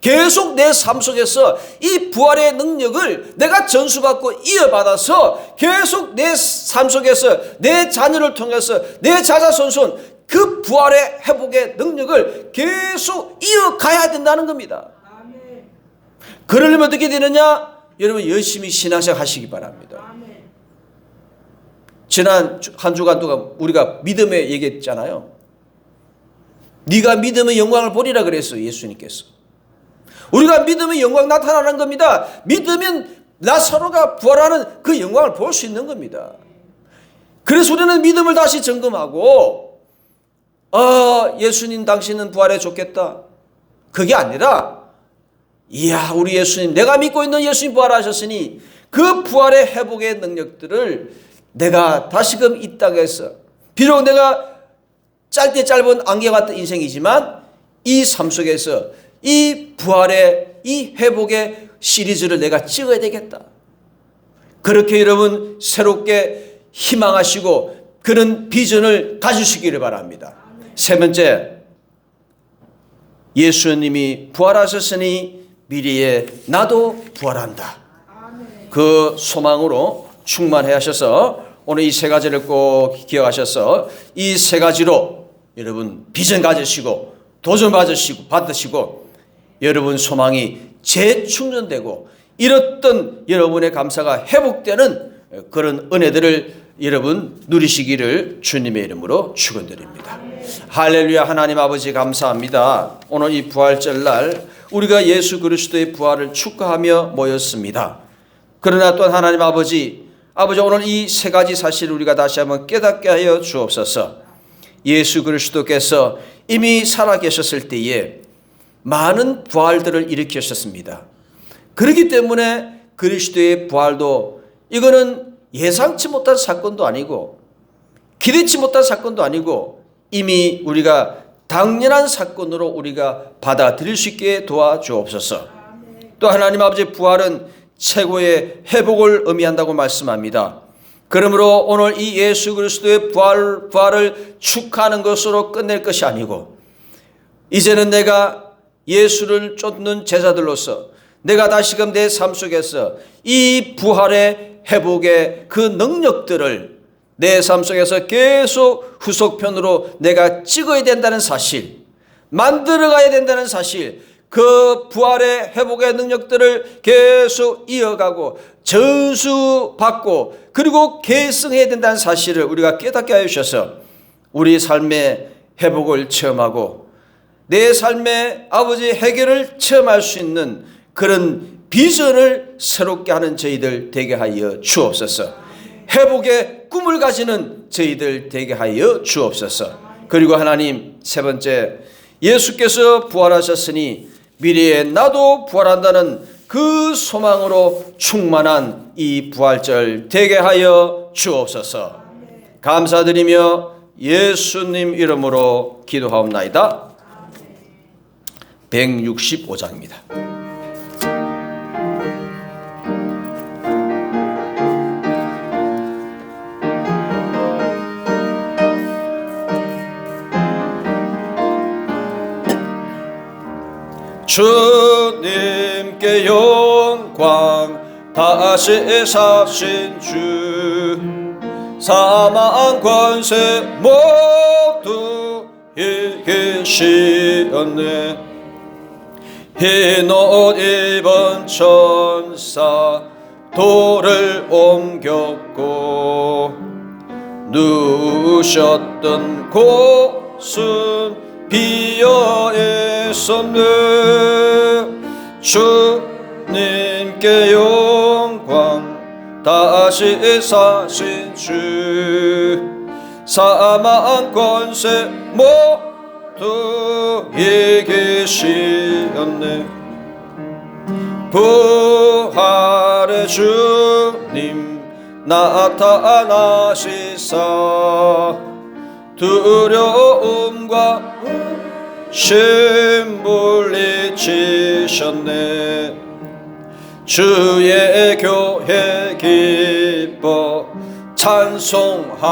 계속 내 삶 속에서 이 부활의 능력을 내가 전수받고 이어받아서 계속 내 삶 속에서 내 자녀를 통해서 내 자자손손 그 부활의 회복의 능력을 계속 이어가야 된다는 겁니다. 그러려면 어떻게 되느냐? 여러분 열심히 신앙생활 하시기 바랍니다. 지난 한 주간 동안 우리가 믿음에 얘기했잖아요. 네가 믿음의 영광을 보리라 그랬어요. 예수님께서. 우리가 믿음의 영광 나타나는 겁니다. 믿으면 나사로가 부활하는 그 영광을 볼 수 있는 겁니다. 그래서 우리는 믿음을 다시 점검하고 예수님 당신은 부활해 줬겠다. 그게 아니라 이야 우리 예수님 내가 믿고 있는 예수님 부활하셨으니 그 부활의 회복의 능력들을 내가 다시금 이 땅에서 비록 내가 짧게 짧은 안개 같은 인생이지만 이 삶 속에서 이 부활의 이 회복의 시리즈를 내가 찍어야 되겠다. 그렇게 여러분 새롭게 희망하시고 그런 비전을 가지시기를 바랍니다. 세 번째, 예수님이 부활하셨으니 미래에 나도 부활한다. 그 소망으로 충만해 하셔서 오늘 이 세 가지를 꼭 기억하셔서 이 세 가지로 여러분 비전 가지시고 도전 받으시고 여러분 소망이 재충전되고 잃었던 여러분의 감사가 회복되는 그런 은혜들을 여러분 누리시기를 주님의 이름으로 축원드립니다. 할렐루야. 하나님 아버지 감사합니다. 오늘 이 부활절 날 우리가 예수 그리스도의 부활을 축하하며 모였습니다. 그러나 또한 하나님 아버지 오늘 이 세 가지 사실을 우리가 다시 한번 깨닫게 하여 주옵소서. 예수 그리스도께서 이미 살아계셨을 때에 많은 부활들을 일으키셨습니다. 그렇기 때문에 그리스도의 부활도 이거는 예상치 못한 사건도 아니고 기대치 못한 사건도 아니고 이미 우리가 당연한 사건으로 우리가 받아들일 수 있게 도와주옵소서. 또 하나님 아버지 부활은 최고의 회복을 의미한다고 말씀합니다. 그러므로 오늘 이 예수 그리스도의 부활을 축하하는 것으로 끝낼 것이 아니고 이제는 내가 예수를 쫓는 제자들로서 내가 다시금 내 삶 속에서 이 부활의 회복의 그 능력들을 내 삶 속에서 계속 후속편으로 내가 찍어야 된다는 사실, 만들어가야 된다는 사실, 그 부활의 회복의 능력들을 계속 이어가고 전수받고 그리고 계승해야 된다는 사실을 우리가 깨닫게 하여 주셔서 우리 삶의 회복을 체험하고 내 삶의 아버지 해결을 체험할 수 있는 그런 비전을 새롭게 하는 저희들 되게 하여 주옵소서. 회복의 꿈을 가지는 저희들 되게 하여 주옵소서. 그리고 하나님 세 번째, 예수께서 부활하셨으니 미래에 나도 부활한다는 그 소망으로 충만한 이 부활절 되게 하여 주옵소서. 감사드리며 예수님 이름으로 기도하옵나이다. 165장입니다. 주님께 영광 다시 사신 주 사망 권세 모두 이기시었네. 흰 옷 입은 천사 돌을 옮겼고 누우셨던 곳은 비어 있었네. 주님께 영광 다시 사신 주 사망 권세 모두 이기시었네. 부활의 주님 나타나시사 두려움과 심 물리치셨네. 주의 교회 기뻐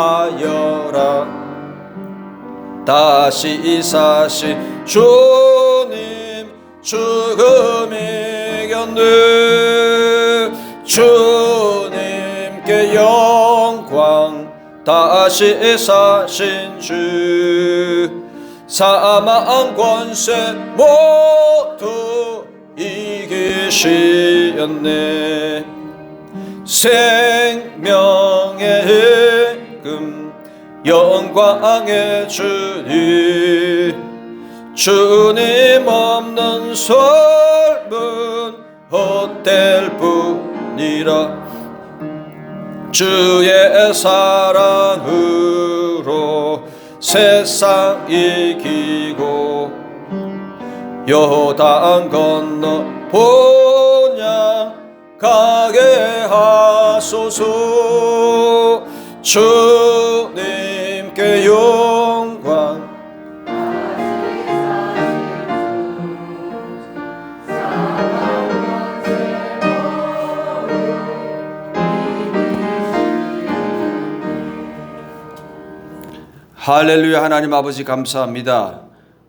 찬송하여라. 다시 사신 주님 죽음 이겼네. 주님께 영광 다시 사신 주 사망 권세 모두 이기시었네. 생명의 금 영광의 주님 없는 삶은 헛될 뿐이라. 주의 사랑으로 세상 이기고 요단 건너 본향 가게 하소서. 주님께 영광. 할렐루야. 하나님 아버지 감사합니다.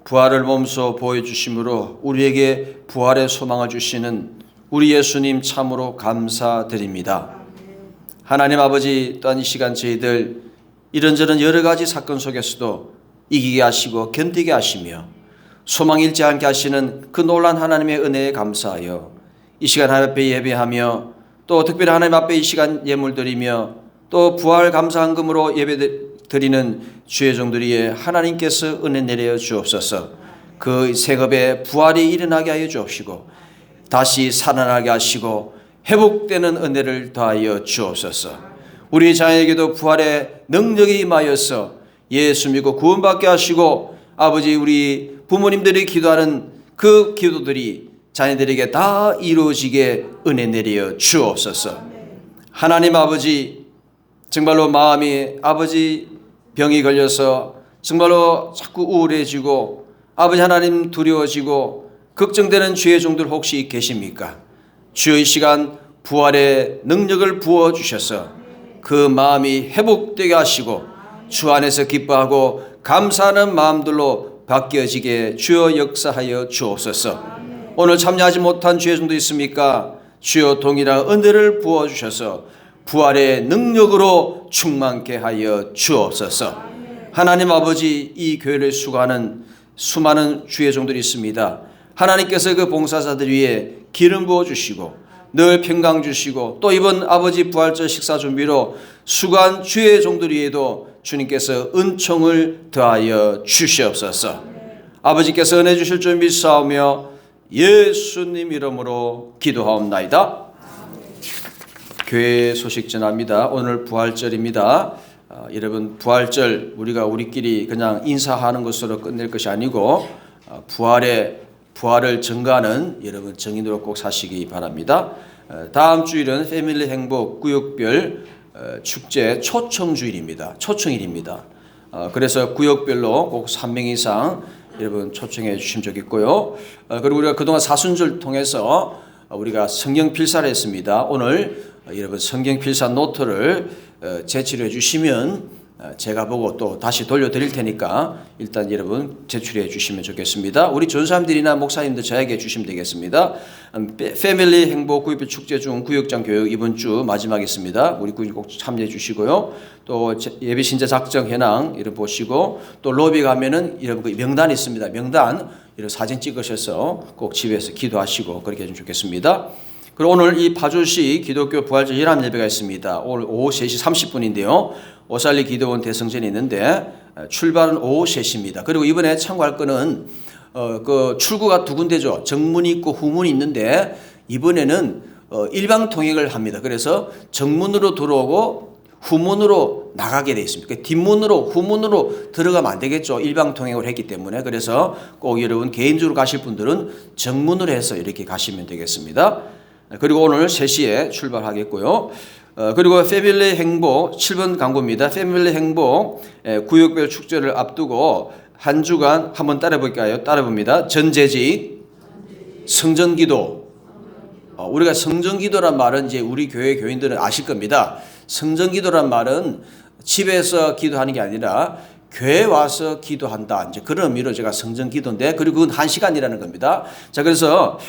부활을 몸소 보여주심으로 우리에게 부활의 소망을 주시는 우리 예수님 참으로 감사드립니다. 하나님 아버지, 또한 이 시간 저희들 이런저런 여러 가지 사건 속에서도 이기게 하시고 견디게 하시며 소망 잃지 않게 하시는 그 놀란 하나님의 은혜에 감사하여 이 시간 하나님 앞에 예배하며 또 특별히 하나님 앞에 이 시간 예물 드리며 또 부활 감사한금으로 예배 드리는 주의 종들이에 하나님께서 은혜 내려 주옵소서. 그 생업에 부활이 일어나게 하여 주옵시고 다시 살아나게 하시고 회복되는 은혜를 더하여 주옵소서. 우리 자녀에게도 부활의 능력이 임하여서 예수 믿고 구원받게 하시고 아버지, 우리 부모님들이 기도하는 그 기도들이 자녀들에게 다 이루어지게 은혜 내려 주옵소서. 하나님 아버지, 정말로 마음이 아버지 병이 걸려서 정말로 자꾸 우울해지고 아버지 하나님 두려워지고 걱정되는 주의 종들 혹시 계십니까? 주여 이 시간 부활의 능력을 부어주셔서 그 마음이 회복되게 하시고 주 안에서 기뻐하고 감사하는 마음들로 바뀌어지게 주여 역사하여 주옵소서. 오늘 참여하지 못한 주의 종도 있습니까? 주여 동일한 은혜를 부어주셔서 부활의 능력으로 충만케 하여 주옵소서. 하나님 아버지, 이 교회를 수고하는 수많은 주의 종들이 있습니다. 하나님께서 그 봉사자들 위해 기름 부어주시고 늘 평강 주시고 또 이번 아버지 부활절 식사 준비로 수고한 주의 종들 위에도 주님께서 은총을 더하여 주시옵소서. 아버지께서 은혜 주실 줄 믿사오며 예수님 이름으로 기도하옵나이다. 교회 소식 전합니다. 오늘 부활절입니다. 여러분, 부활절 우리끼리 그냥 인사하는 것으로 끝낼 것이 아니고 부활을 증거하는 여러분 정인으로 꼭 사시기 바랍니다. 다음 주일은 패밀리 행복 구역별 축제 초청주일입니다. 초청일입니다. 그래서 구역별로 꼭 3명 이상 여러분 초청해 주시면 좋겠고요. 그리고 우리가 그동안 사순절 통해서 우리가 성경 필사를 했습니다. 오늘 여러분 성경 필사 노트를 제출해 주시면 제가 보고 또 다시 돌려드릴 테니까 일단 여러분 제출해 주시면 좋겠습니다. 우리 전사님들이나 목사님들 저에게 주시면 되겠습니다. 패밀리 행복 구역별 축제 중 구역장 교육 이번 주 마지막이었습니다. 우리 구역 꼭 참여해 주시고요. 또 예비 신자 작정 현황 이런 보시고 또 로비 가면은 여러분 그 명단 있습니다. 명단 이런 사진 찍으셔서 꼭 집에서 기도하시고 그렇게 해주면 좋겠습니다. 그리고 오늘 이 파주시 기독교 부활절 연합 예배가 있습니다. 오늘 오후 3시 30분인데요. 오살리 기도원 대성전이 있는데 출발은 오후 3시입니다. 그리고 이번에 참고할 거는 그 출구가 두 군데죠. 정문이 있고 후문이 있는데 이번에는 일방 통행을 합니다. 그래서 정문으로 들어오고 후문으로 나가게 되어 있습니다. 뒷문으로 후문으로 들어가면 안 되겠죠. 일방 통행을 했기 때문에. 그래서 꼭 여러분 개인적으로 가실 분들은 정문으로 해서 이렇게 가시면 되겠습니다. 그리고 오늘 3시에 출발하겠고요. 그리고 패밀리 행복 7번 광고입니다. 패밀리 행복 구역별 축제를 앞두고 한 주간 한번 따라볼까요? 따라봅니다. 전재직 성전기도. 우리가 성전기도란 말은 이제 우리 교회 교인들은 아실 겁니다. 성전기도란 말은 집에서 기도하는 게 아니라 교회 와서 기도한다. 이제 그런 의미로 제가 성전기도인데 그리고 그건 1시간이라는 겁니다. 자, 그래서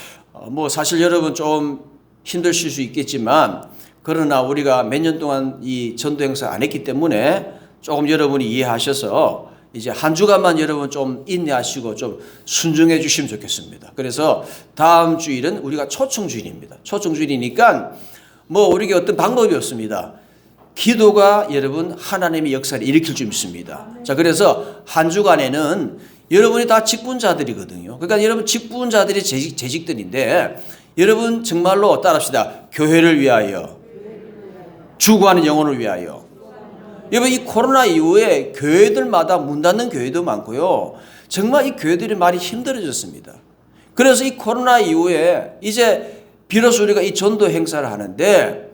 뭐 사실 여러분 좀 힘드실 수 있겠지만 그러나 우리가 몇 년 동안 이 전도 행사 안 했기 때문에 조금 여러분이 이해하셔서 이제 한 주간만 여러분 좀 인내하시고 좀 순종해 주시면 좋겠습니다. 그래서 다음 주일은 우리가 초청주일입니다. 초청주일이니까 뭐 우리에게 어떤 방법이 없습니다. 기도가 여러분 하나님의 역사를 일으킬 줄 믿습니다. 자, 그래서 한 주간에는 여러분이 다 직분자들이거든요. 그러니까 여러분 직분자들이 재직들인데 여러분 정말로 따라합시다. 교회를 위하여, 주구하는 영혼을 위하여. 여러분 이 코로나 이후에 교회들마다 문 닫는 교회도 많고요. 정말 이 교회들이 많이 힘들어졌습니다. 그래서 이 코로나 이후에 이제 비로소 우리가 이 전도 행사를 하는데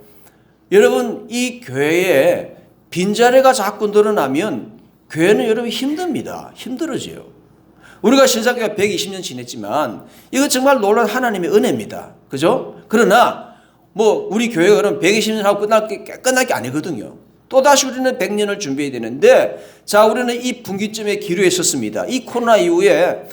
여러분 이 교회에 빈자리가 자꾸 늘어나면 교회는 여러분 힘듭니다. 힘들어져요. 우리가 신사교회 120년 지냈지만 이거 정말 놀라운 하나님의 은혜입니다. 그죠? 그러나 뭐 우리 교회가 그럼 120년 하고 끝날 게 아니거든요. 또다시 우리는 100년을 준비해야 되는데 자, 우리는 이 분기점에 기로에 섰습니다. 이 코로나 이후에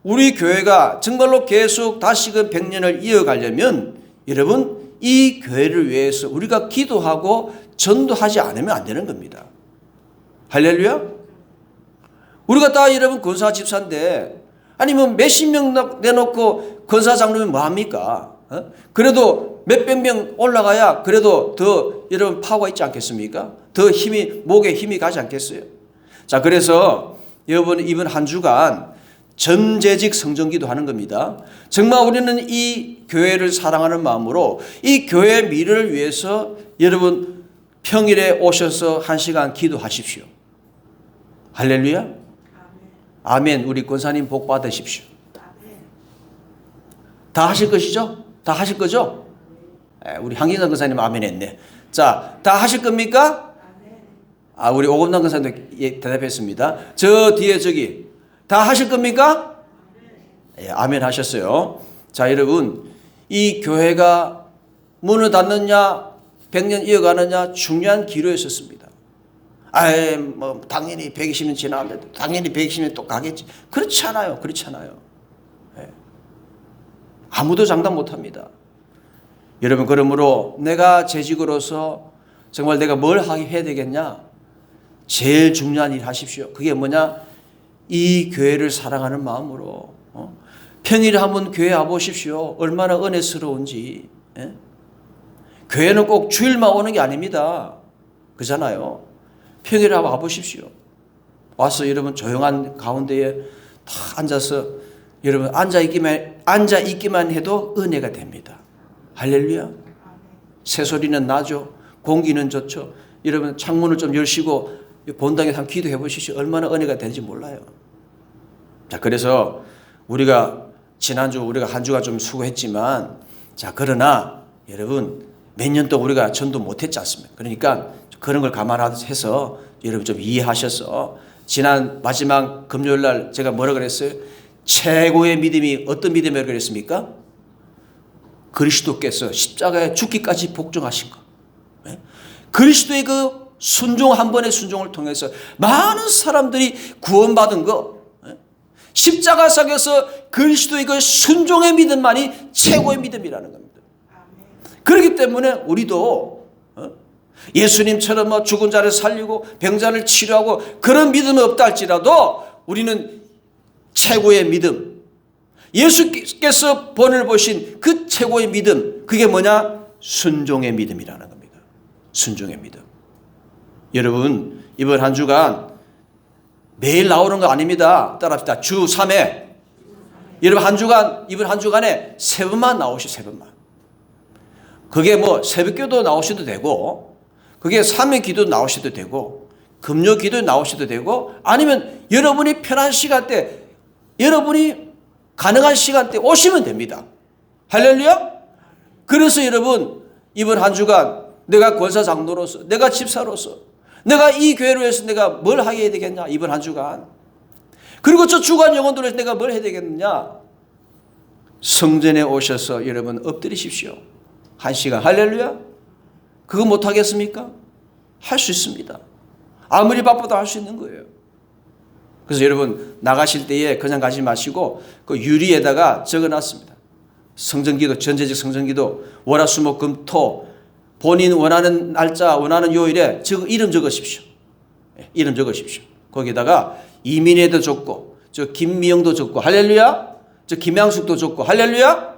우리 교회가 정말로 계속 다시금 100년을 이어가려면 여러분 이 교회를 위해서 우리가 기도하고 전도하지 않으면 안 되는 겁니다. 할렐루야. 우리가 다 여러분 권사 집사인데 아니면 몇십 명 내놓고 권사 장로면 뭐합니까? 그래도 몇백 명 올라가야 그래도 더 여러분 파워가 있지 않겠습니까? 더 힘이 목에 힘이 가지 않겠어요? 자, 그래서 여러분 이번 한 주간 전재직 성전기도 하는 겁니다. 정말 우리는 이 교회를 사랑하는 마음으로 이 교회의 미래를 위해서 여러분 평일에 오셔서 1시간 기도하십시오. 할렐루야. 아멘. 우리 권사님 복 받으십시오. 다 하실 것이죠? 다 하실 거죠? 우리 황진상 권사님 아멘 했네. 자, 다 하실 겁니까? 아, 우리 오금남 권사님도 대답했습니다. 저 뒤에 저기 다 하실 겁니까? 예, 아멘 하셨어요. 자, 여러분 이 교회가 문을 닫느냐 100년 이어가느냐 중요한 기로에 섰습니다. 아예 뭐 당연히 120년 지나는데 당연히 120년 또 가겠지. 그렇지 않아요. 그렇지 않아요. 예. 아무도 장담 못합니다. 여러분 그러므로 내가 재직으로서 정말 내가 뭘 해야 되겠냐? 제일 중요한 일 하십시오. 그게 뭐냐? 이 교회를 사랑하는 마음으로 평일에 한번 교회 와보십시오. 얼마나 은혜스러운지. 예? 교회는 꼭 주일만 오는 게 아닙니다. 그잖아요. 평일에 한번 와보십시오. 와서 여러분 조용한 가운데에 다 앉아서 여러분 앉아 있기만 해도 은혜가 됩니다. 할렐루야. 새소리는 나죠. 공기는 좋죠. 여러분 창문을 좀 열시고 본당에 한번 기도해 보십시오. 얼마나 은혜가 되는지 몰라요. 자, 그래서 우리가 지난주 우리가 한 주가 좀 수고했지만 자, 그러나 여러분 몇 년 동안 우리가 전도 못했지 않습니까? 그러니까 그런 걸 감안해서 여러분 좀 이해하셔서 지난 마지막 금요일 날 제가 뭐라 그랬어요? 최고의 믿음이 어떤 믿음이라고 그랬습니까? 그리스도께서 십자가에 죽기까지 복종하신 것. 그리스도의 그 순종 한 번의 순종을 통해서 많은 사람들이 구원받은 거. 십자가상에서 그리스도의 그 순종의 믿음만이 최고의 믿음이라는 겁니다. 그렇기 때문에 우리도 예수님처럼 뭐 죽은 자를 살리고 병자를 치료하고 그런 믿음이 없다 할지라도 우리는 최고의 믿음, 예수께서 본을 보신 그 최고의 믿음, 그게 뭐냐? 순종의 믿음이라는 겁니다. 순종의 믿음. 여러분 이번 한 주간 매일 나오는 거 아닙니다. 따라합시다. 주 3회. 여러분 한 주간 이번 한 주간에 3번만 나오시오. 3번만. 그게 뭐 새벽기도 나오셔도 되고 그게 3회 기도 나오셔도 되고 금요 기도 나오셔도 되고 아니면 여러분이 편한 시간대 여러분이 가능한 시간대 오시면 됩니다. 할렐루야. 그래서 여러분 이번 한 주간 내가 권사 장로로서 내가 집사로서 내가 이 교회를 위해서 내가 뭘 하게 해야 되겠냐 이번 한 주간. 그리고 저 주간 영혼들을 위해서 내가 뭘 해야 되겠느냐. 성전에 오셔서 여러분 엎드리십시오. 1시간. 할렐루야. 그거 못하겠습니까? 할 수 있습니다. 아무리 바빠도 할 수 있는 거예요. 그래서 여러분 나가실 때에 그냥 가지 마시고 그 유리에다가 적어놨습니다. 성전기도 전제적 성전기도 월화수목금토 본인 원하는 날짜 원하는 요일에 이름 적으십시오. 이름 적으십시오. 거기다가 이민혜도 좋고 저 김미영도 좋고 할렐루야. 저 김양숙도 좋고 할렐루야.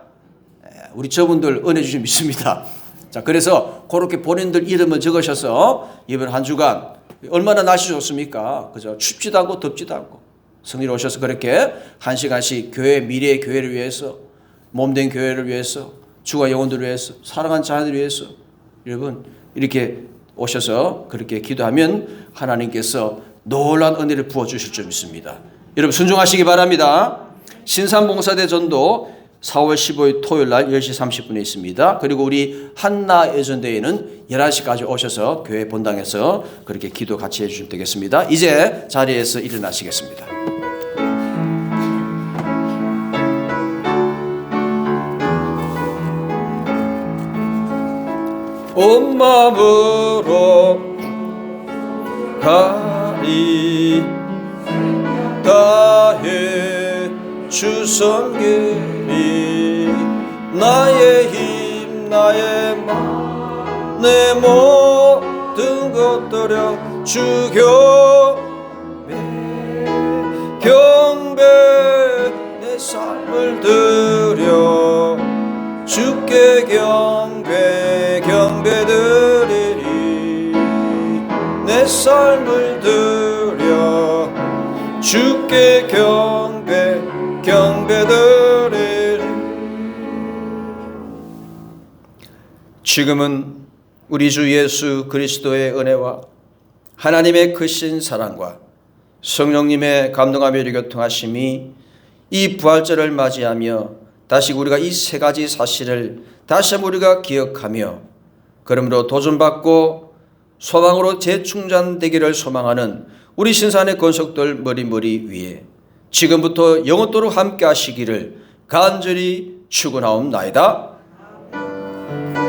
우리 저분들 은혜 주심 믿습니다. 자, 그래서 그렇게 본인들 이름을 적으셔서 이번 한 주간 얼마나 날씨 좋습니까? 그죠? 춥지도 않고 덥지도 않고 성리로 오셔서 그렇게 한 시간씩 교회 미래의 교회를 위해서 몸된 교회를 위해서 주가 영혼들을 위해서 사랑하는 자녀들을 위해서 여러분 이렇게 오셔서 그렇게 기도하면 하나님께서 놀라운 은혜를 부어주실 줄 믿습니다. 여러분 순종하시기 바랍니다. 신산봉사대 전도 4월 15일 토요일 날 10시 30분에 있습니다. 그리고 우리 한나 예전대회는 11시까지 오셔서 교회 본당에서 그렇게 기도 같이 해주시면 되겠습니다. 이제 자리에서 일어나시겠습니다. 온 마음으로 가리 다해 주 섬기리 나의 힘 나의 맘 내 모든 것들여 주 경배 내 삶을 드려 주께 경배드리리 내 삶을 드려 주께 경배드리리. 지금은 우리 주 예수 그리스도의 은혜와 하나님의 크신 사랑과 성령님의 감동하며 교통하심이 이 부활절을 맞이하며 다시 우리가 이 세 가지 사실을 다시 한번 우리가 기억하며 그러므로 도전받고 소망으로 재충전되기를 소망하는 우리 신산의 권속들 머리머리 위에 지금부터 영원토록 함께 하시기를 간절히 축원하옵나이다.